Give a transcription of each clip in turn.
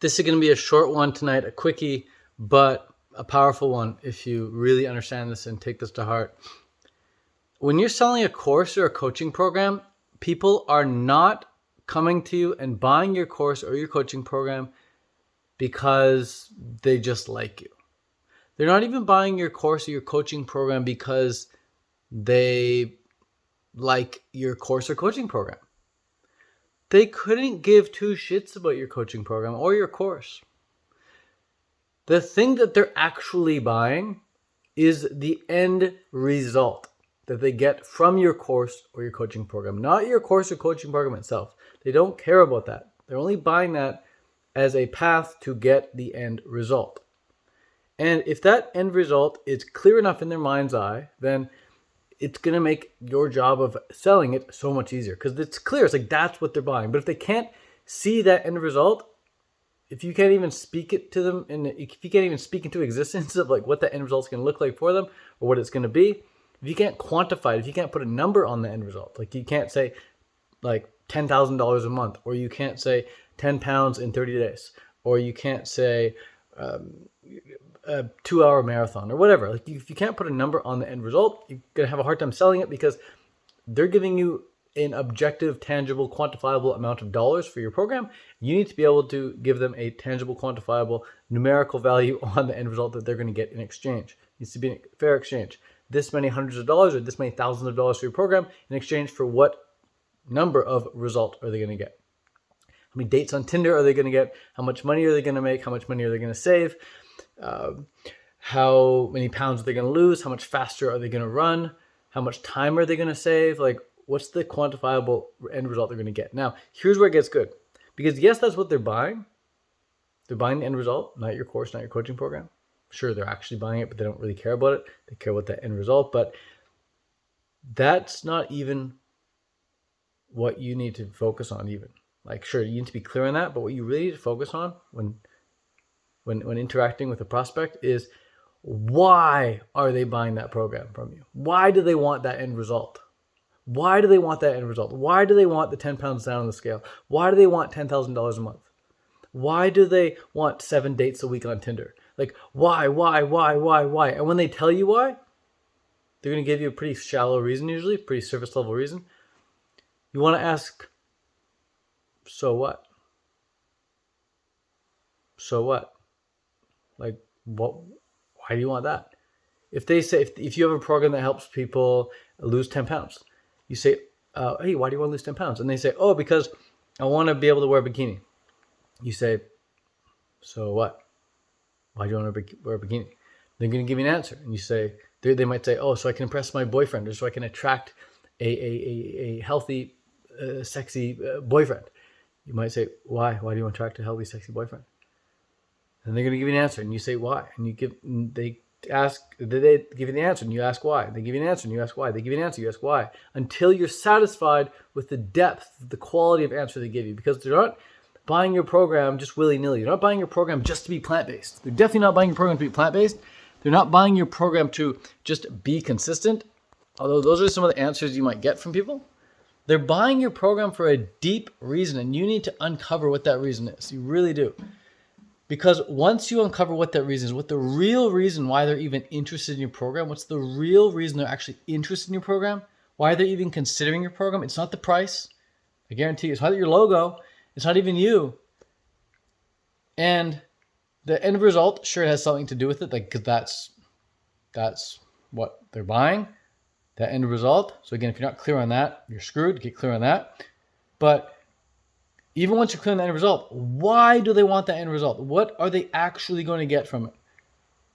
This is going to be a short one tonight, a quickie, but a powerful one if you really understand this and take this to heart. When you're selling a course or a coaching program, people are not coming to you and buying your course or your coaching program because they just like you. They're not even buying your course or your coaching program because they like your course or coaching program. They couldn't give two shits about your coaching program or your course. The thing that they're actually buying is the end result that they get from your course or your coaching program, not your course or coaching program itself. They don't care about that. They're only buying that as a path to get the end result. And if that end result is clear enough in their mind's eye, then it's going to make your job of selling it so much easier because it's clear. It's like that's what they're buying. But if they can't see that end result, if you can't even speak it to them, and if you can't even speak into existence of like what the end result is going to look like for them or what it's going to be, if you can't quantify it, if you can't put a number on the end result, like you can't say like $10,000 a month, or you can't say 10 pounds in 30 days, or you can't say a 2-hour marathon or whatever. Like if you can't put a number on the end result, you're going to have a hard time selling it because they're giving you an objective, tangible, quantifiable amount of dollars for your program. You need to be able to give them a tangible, quantifiable, numerical value on the end result that they're going to get in exchange. It needs to be a fair exchange. This many hundreds of dollars or this many thousands of dollars for your program in exchange for what number of result are they going to get? How many dates on Tinder are they going to get? How much money are they going to make? How much money are they going to save? How many pounds are they going to lose? How much faster are they going to run? How much time are they going to save? Like, what's the quantifiable end result they're going to get? Now, here's where it gets good. Because yes, that's what they're buying. They're buying the end result, not your course, not your coaching program. Sure, they're actually buying it, but they don't really care about it. They care about that end result. But that's not even what you need to focus on even. Like, sure, you need to be clear on that, but what you really need to focus on when interacting with a prospect is why are they buying that program from you? Why do they want that end result? Why do they want that end result? Why do they want the 10 pounds down on the scale? Why do they want $10,000 a month? Why do they want 7 dates a week on Tinder? Like, why? And when they tell you why, they're going to give you a pretty shallow reason usually, pretty surface level reason. You want to ask, so what? So what? Like, what? Why do you want that? If they say, if you have a program that helps people lose 10 pounds, you say, hey, why do you want to lose 10 pounds? And they say, oh, because I want to be able to wear a bikini. You say, so what? Why do you want to wear a bikini? They're going to give you an answer. And you say, they might say, oh, so I can impress my boyfriend, or so I can attract a healthy, sexy boyfriend. You might say, why? Why do you want to attract a healthy, sexy boyfriend? And they're going to give you an answer, and you say why, and they give you the answer, and you ask why. They give you an answer, and you ask why. They give you an answer, you ask why, until you're satisfied with the depth, the quality of answer they give you, because they're not buying your program just willy-nilly. They're not buying your program just to be plant-based. They're definitely not buying your program to be plant-based. They're not buying your program to just be consistent, although those are some of the answers you might get from people. They're buying your program for a deep reason, and you need to uncover what that reason is. You really do. Because once you uncover what that reason is, what the real reason why they're even interested in your program, what's the real reason they're actually interested in your program, why they're even considering your program, it's not the price. I guarantee you, it's not your logo. It's not even you. And the end result, sure, it has something to do with it, like, because that's what they're buying, that end result. So again, if you're not clear on that, you're screwed. Get clear on that. But even once you're clear on the end result, why do they want that end result? What are they actually going to get from it?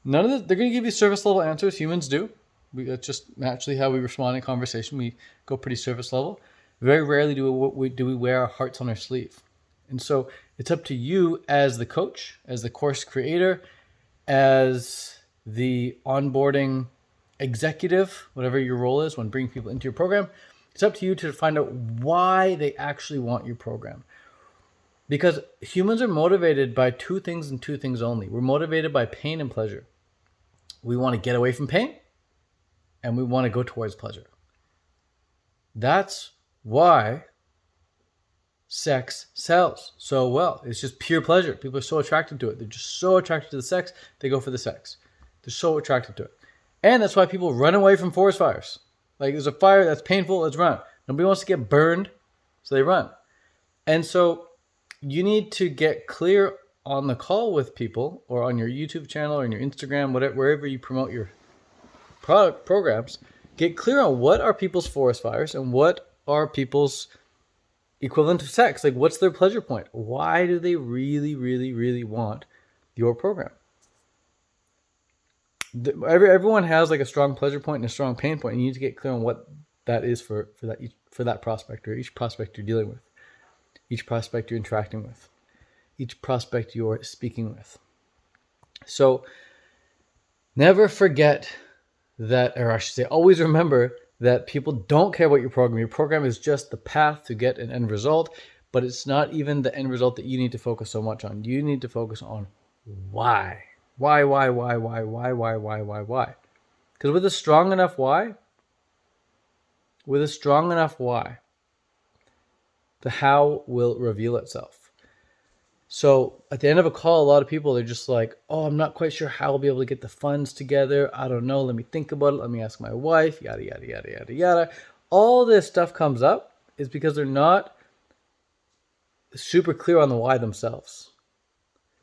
None of this, they're going to give you surface level answers. Humans do. That's just naturally how we respond in conversation. We go pretty surface level. Very rarely do we wear our hearts on our sleeve. And so it's up to you as the coach, as the course creator, as the onboarding executive, whatever your role is when bringing people into your program. It's up to you to find out why they actually want your program. Because humans are motivated by two things and two things only. We're motivated by pain and pleasure. We want to get away from pain, and we want to go towards pleasure. That's why sex sells so well. It's just pure pleasure. People are so attracted to it. They're just so attracted to the sex, they go for the sex. They're so attracted to it. And that's why people run away from forest fires. Like, there's a fire that's painful, let's run. Nobody wants to get burned, so they run. And so you need to get clear on the call with people, or on your YouTube channel, or on your Instagram, whatever, wherever you promote your product programs. Get clear on what are people's forest fires and what are people's equivalent of sex. Like, what's their pleasure point? Why do they really, really, really want your program? Everyone has like a strong pleasure point and a strong pain point. And you need to get clear on what that is for that prospect, or each prospect you're dealing with, each prospect you're interacting with, each prospect you're speaking with. So never forget that, or I should say, always remember that people don't care about your program. Your program is just the path to get an end result, but it's not even the end result that you need to focus so much on. You need to focus on why. Why? Because with a strong enough why, the how will reveal itself. So at the end of a call, a lot of people, they're just like, oh, I'm not quite sure how I'll be able to get the funds together. I don't know. Let me think about it. Let me ask my wife, yada, yada, yada, yada, yada. All this stuff comes up is because they're not super clear on the why themselves.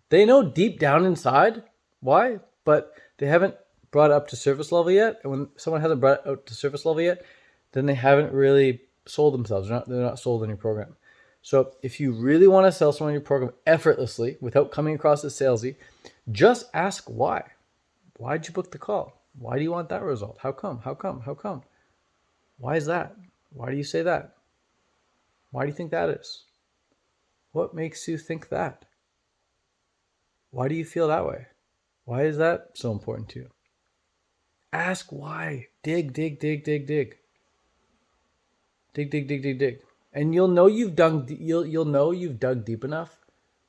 They know deep down inside why, but they haven't brought it up to surface level yet. And when someone hasn't brought it out to surface level yet, then they haven't really sold themselves. They're not sold in your program. So if you really want to sell someone your program effortlessly without coming across as salesy, just ask why. Why did you book the call? Why do you want that result? How come? Why is that? Why do you say that? Why do you think that is? What makes you think that? Why do you feel that way? Why is that so important to you? Ask why. Dig. Dig. And you'll know you've dug deep enough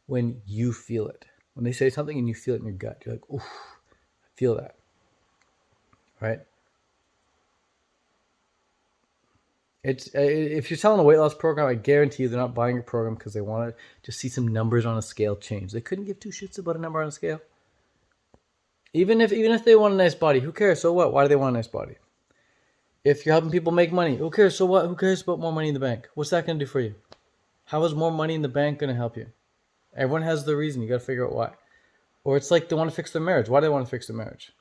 when you feel it. When they say something and you feel it in your gut, you're like, oof, I feel that. Right? If you're selling a weight loss program, I guarantee you they're not buying your program because they want to just see some numbers on a scale change. They couldn't give two shits about a number on a scale. Even if they want a nice body, who cares? So what? Why do they want a nice body? If you're helping people make money, who cares? So what? Who cares about more money in the bank? What's that going to do for you? How is more money in the bank going to help you? Everyone has the reason. You got to figure out why. Or it's like they want to fix their marriage. Why do they want to fix their marriage?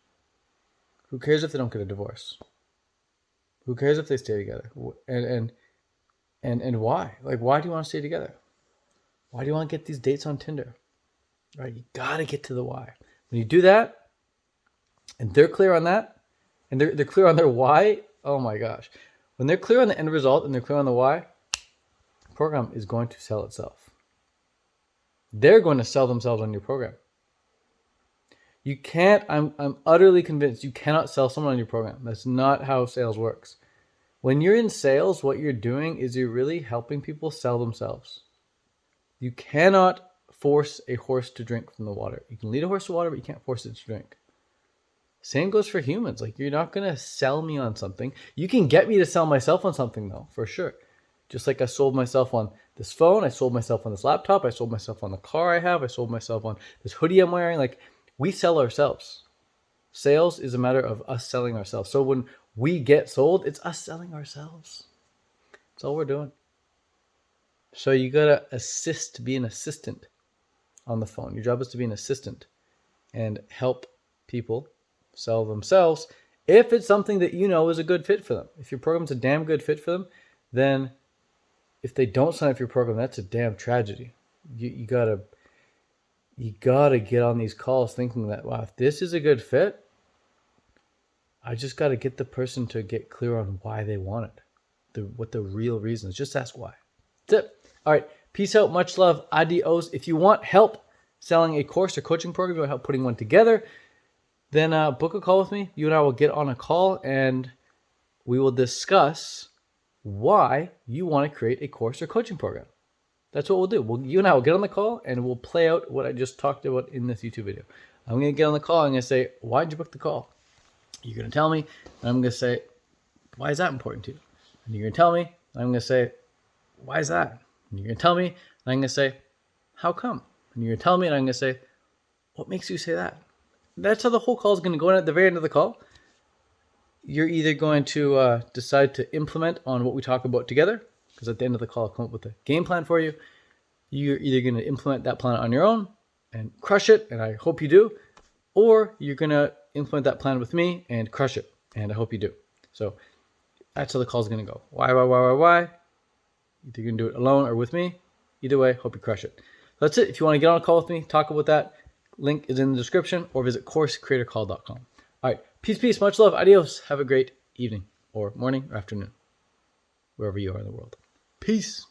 Who cares if they don't get a divorce? Who cares if they stay together? And why? Like, why do you want to stay together? Why do you want to get these dates on Tinder? Right? You got to get to the why. When you do that, and they're clear on that, and they're clear on their why, oh my gosh. When they're clear on the end result and they're clear on the why, the program is going to sell itself. They're going to sell themselves on your program. You can't, I'm utterly convinced you cannot sell someone on your program. That's not how sales works. When you're in sales, what you're doing is you're really helping people sell themselves. You cannot force a horse to drink from the water. You can lead a horse to water, but you can't force it to drink. Same goes for humans. Like, you're not going to sell me on something. You can get me to sell myself on something, though, for sure. Just like I sold myself on this phone, I sold myself on this laptop, I sold myself on the car I have, I sold myself on this hoodie I'm wearing. Like, we sell ourselves. Sales is a matter of us selling ourselves. So when we get sold, it's us selling ourselves. That's all we're doing. So you got to be an assistant on the phone. Your job is to be an assistant and help people sell themselves if it's something that you know is a good fit for them. If your program's a damn good fit for them, then if they don't sign up for your program, that's a damn tragedy. You gotta get on these calls thinking that, wow, if this is a good fit, I just got to get the person to get clear on why they want it, what the real reason is. Just ask why. That's it. All right. Peace out. Much love. Adios. If you want help selling a course or coaching program, you want help putting one together, then book a call with me. You and I will get on a call and we will discuss why you want to create a course or coaching program. That's what we'll do. You and I will get on the call and we'll play out what I just talked about in this YouTube video. I'm going to get on the call. I'm going to say, why did you book the call? You're going to tell me. And I'm going to say, why is that important to you? And you're going to tell me. And I'm going to say, why is that? And you're going to tell me, and I'm going to say, how come? And you're going to tell me, and I'm going to say, what makes you say that? That's how the whole call is going to go. And at the very end of the call, you're either going to decide to implement on what we talk about together, because at the end of the call, I'll come up with a game plan for you. You're either going to implement that plan on your own and crush it, and I hope you do, or you're going to implement that plan with me and crush it, and I hope you do. So that's how the call is going to go. Why? Either you're going to do it alone or with me. Either way, hope you crush it. That's it. If you want to get on a call with me, talk about that, link is in the description, or visit coursecreatorcall.com. All right. Peace, much love, adios. Have a great evening or morning or afternoon, wherever you are in the world. Peace.